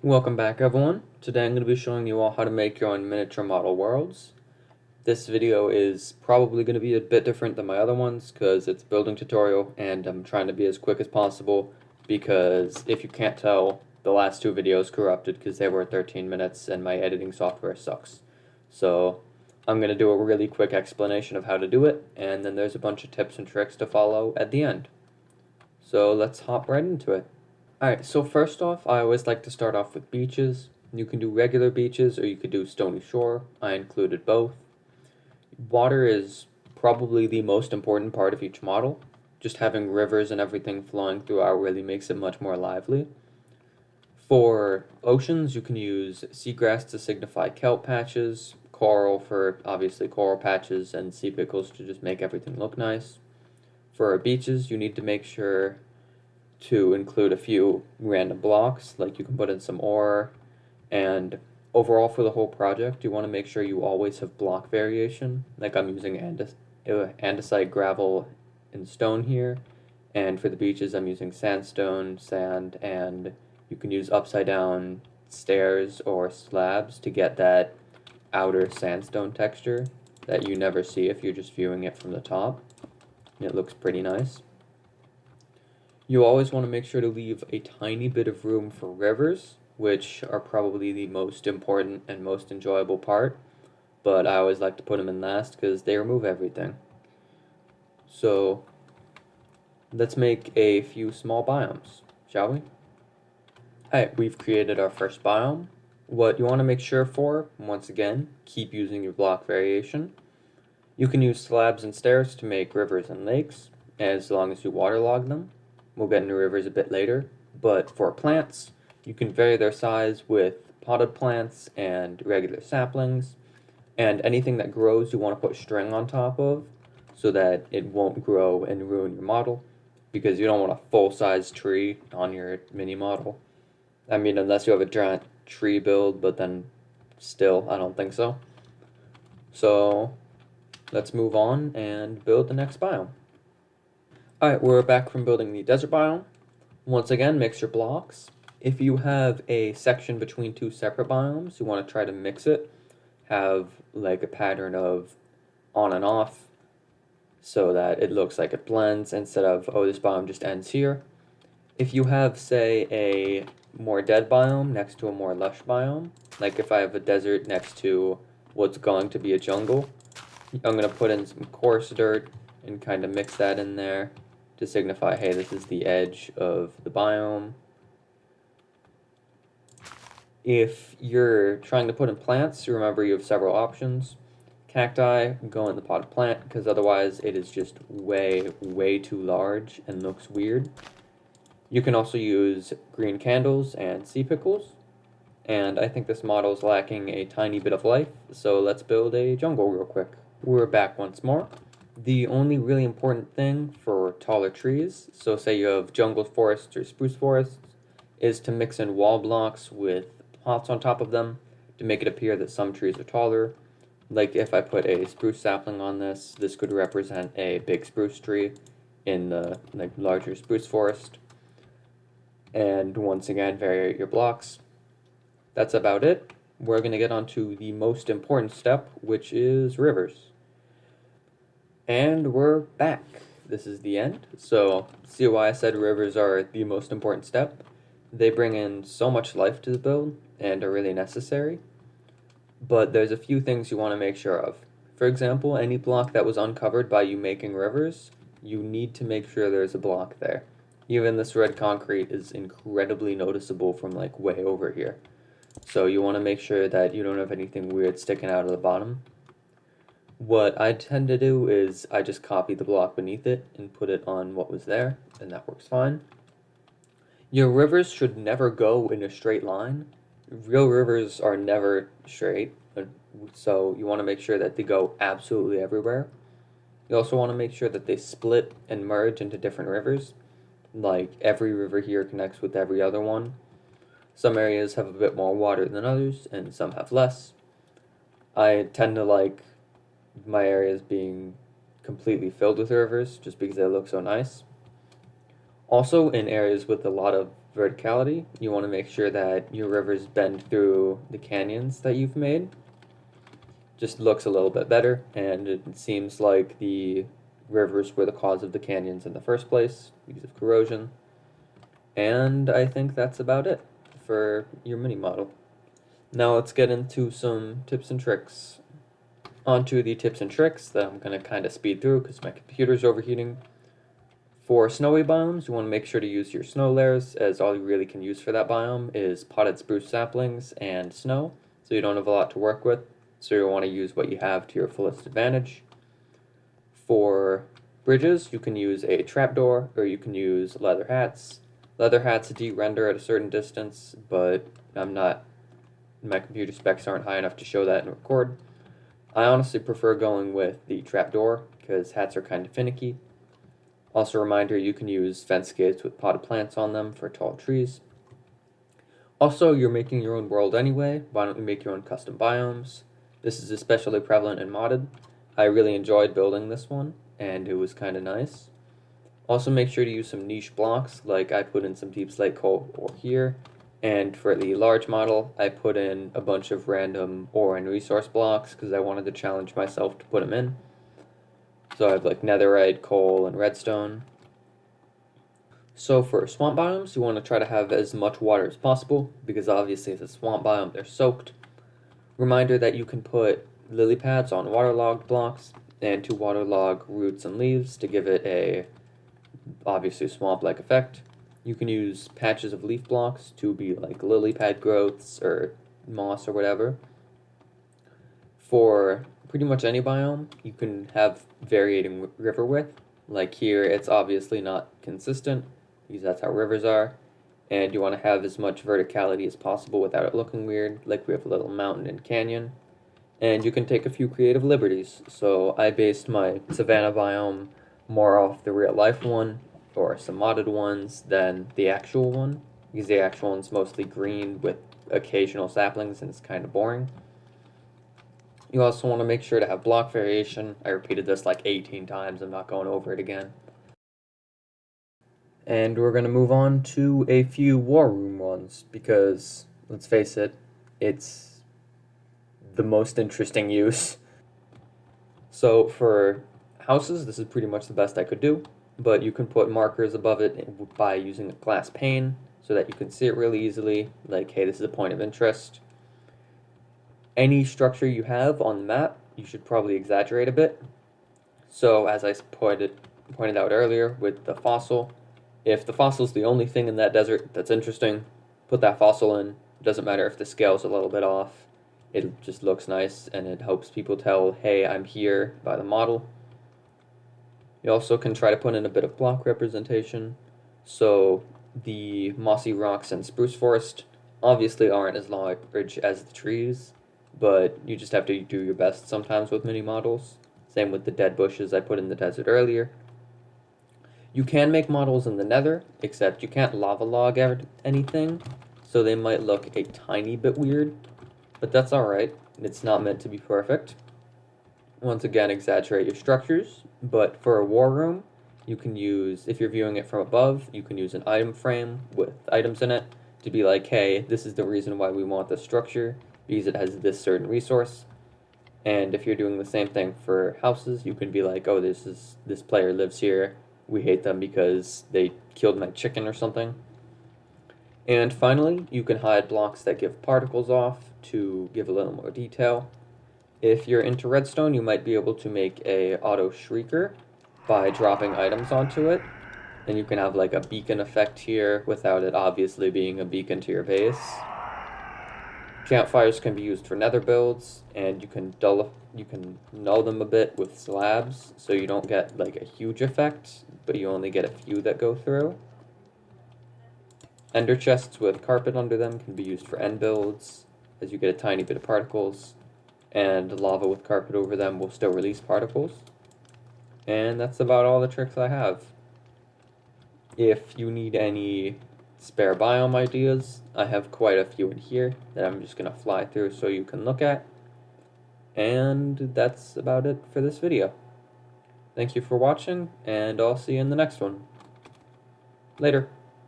Welcome back everyone. Today I'm going to be showing you all how to make your own miniature model worlds. This video is probably going to be a bit different than my other ones because it's a building tutorial and I'm trying to be as quick as possible because if you can't tell, the last two videos corrupted because they were 13 minutes and my editing software sucks. So I'm going to do a really quick explanation of how to do it, and then there's a bunch of tips and tricks to follow at the end. So let's hop right into it. Alright, so first off, I always like to start off with beaches. You can do regular beaches or you could do stony shore. I included both. Water is probably the most important part of each model. Just having rivers and everything flowing throughout really makes it much more lively. For oceans, you can use seagrass to signify kelp patches, coral for obviously coral patches, and sea pickles to just make everything look nice. For beaches, you need to make sure to include a few random blocks, like you can put in some ore, and overall for the whole project, you want to make sure you always have block variation. Like I'm using andesite, gravel, and stone here, and for the beaches, I'm using sandstone, sand, and you can use upside down stairs or slabs to get that outer sandstone texture that you never see if you're just viewing it from the top. And it looks pretty nice. You always want to make sure to leave a tiny bit of room for rivers, which are probably the most important and most enjoyable part, but I always like to put them in last because they remove everything. So let's make a few small biomes, shall we? Alright, we've created our first biome. What you want to make sure for, once again, keep using your block variation. You can use slabs and stairs to make rivers and lakes, as long as you waterlog them. We'll get into rivers a bit later, but for plants, you can vary their size with potted plants and regular saplings, and anything that grows you want to put string on top of so that it won't grow and ruin your model, because you don't want a full-size tree on your mini model. I mean, unless you have a giant tree build, but then still, I don't think so. So let's move on and build the next biome. Alright, we're back from building the desert biome. Once again, mix your blocks. If you have a section between two separate biomes, you want to try to mix it. Have like a pattern of on and off so that it looks like it blends instead of, oh, this biome just ends here. If you have, say, a more dead biome next to a more lush biome, like if I have a desert next to what's going to be a jungle, I'm going to put in some coarse dirt and kind of mix that in there to signify, hey, this is the edge of the biome. If you're trying to put in plants, remember you have several options. Cacti go in the potted plant because otherwise it is just way, way too large and looks weird. You can also use green candles and sea pickles. And I think this model is lacking a tiny bit of life, so let's build a jungle real quick. We're back once more. The only really important thing for taller trees, so say you have jungle forests or spruce forests, is to mix in wall blocks with pots on top of them to make it appear that some trees are taller. Like if I put a spruce sapling on this, this could represent a big spruce tree in the larger spruce forest. And once again, vary your blocks. That's about it. We're going to get on to the most important step, which is rivers. And we're back. This is the end. So, see why I said rivers are the most important step? They bring in so much life to the build and are really necessary. But there's a few things you want to make sure of. For example, any block that was uncovered by you making rivers, you need to make sure there's a block there. Even this red concrete is incredibly noticeable from like way over here. So you want to make sure that you don't have anything weird sticking out of the bottom. What I tend to do is I just copy the block beneath it and put it on what was there, and that works fine. Your rivers should never go in a straight line. Real rivers are never straight, so you want to make sure that they go absolutely everywhere. You also want to make sure that they split and merge into different rivers. Like every river here connects with every other one. Some areas have a bit more water than others, and some have less. I tend to like my areas being completely filled with rivers just because they look so nice. Also, in areas with a lot of verticality. You want to make sure that your rivers bend through the canyons that you've made. Just looks a little bit better, and it seems like the rivers were the cause of the canyons in the first place because of corrosion. And I think that's about it for your mini model. Now let's get into some tips and tricks. Onto the tips and tricks that I'm going to kind of speed through because my computer's overheating. For snowy biomes, you want to make sure to use your snow layers, as all you really can use for that biome is potted spruce saplings and snow, so you don't have a lot to work with, so you want to use what you have to your fullest advantage. For bridges, you can use a trapdoor, or you can use leather hats. Leather hats de-render at a certain distance, but my computer specs aren't high enough to show that and record. I honestly prefer going with the trapdoor, because hats are kind of finicky. Also a reminder, you can use fence gates with potted plants on them for tall trees. Also, you're making your own world anyway, why don't you make your own custom biomes? This is especially prevalent in modded. I really enjoyed building this one, and it was kind of nice. Also make sure to use some niche blocks, like I put in some deep slate coal ore here, and for the large model, I put in a bunch of random ore and resource blocks because I wanted to challenge myself to put them in. So I have like netherite, coal, and redstone. So for swamp biomes, you want to try to have as much water as possible, because obviously it's a swamp biome, they're soaked. Reminder that you can put lily pads on waterlogged blocks, and to waterlog roots and leaves to give it a, obviously, swamp-like effect. You can use patches of leaf blocks to be like lily pad growths or moss or whatever. For pretty much any biome, you can have varying river width. Like here, it's obviously not consistent, because that's how rivers are. And you want to have as much verticality as possible without it looking weird, like we have a little mountain and canyon. And you can take a few creative liberties. So I based my savanna biome more off the real life one, or some modded ones, than the actual one, because the actual one's mostly green with occasional saplings and it's kind of boring. You also want to make sure to have block variation. I repeated this like 18 times, I'm not going over it again. And we're going to move on to a few war room ones, because, let's face it, it's the most interesting use. So for houses, this is pretty much the best I could do, but you can put markers above it by using a glass pane, so that you can see it really easily, like, hey, this is a point of interest. Any structure you have on the map, you should probably exaggerate a bit. So as I pointed out earlier with the fossil, if the fossil is the only thing in that desert that's interesting, put that fossil in. It doesn't matter if the scale's a little bit off. It just looks nice, and it helps people tell, hey, I'm here by the model. You also can try to put in a bit of block representation. So the mossy rocks and spruce forest obviously aren't as large as the trees, but you just have to do your best sometimes with mini models. Same with the dead bushes I put in the desert earlier. You can make models in the nether, except you can't lava log anything, so they might look a tiny bit weird, but that's alright. It's not meant to be perfect. Once again, exaggerate your structures, but for a war room, you can use, if you're viewing it from above, you can use an item frame with items in it to be like, hey, this is the reason why we want this structure, because it has this certain resource. And if you're doing the same thing for houses, you can be like, oh, this player lives here, we hate them because they killed my chicken or something. And finally, you can hide blocks that give particles off to give a little more detail. If you're into redstone, you might be able to make a auto shrieker by dropping items onto it. And you can have like a beacon effect here without it obviously being a beacon to your base. Campfires can be used for nether builds, and you can null them a bit with slabs, so you don't get like a huge effect, but you only get a few that go through. Ender chests with carpet under them can be used for end builds, as you get a tiny bit of particles, and lava with carpet over them will still release particles. And that's about all the tricks I have. If you need any spare biome ideas, I have quite a few in here that I'm just going to fly through so you can look at. And that's about it for this video. Thank you for watching, and I'll see you in the next one. Later.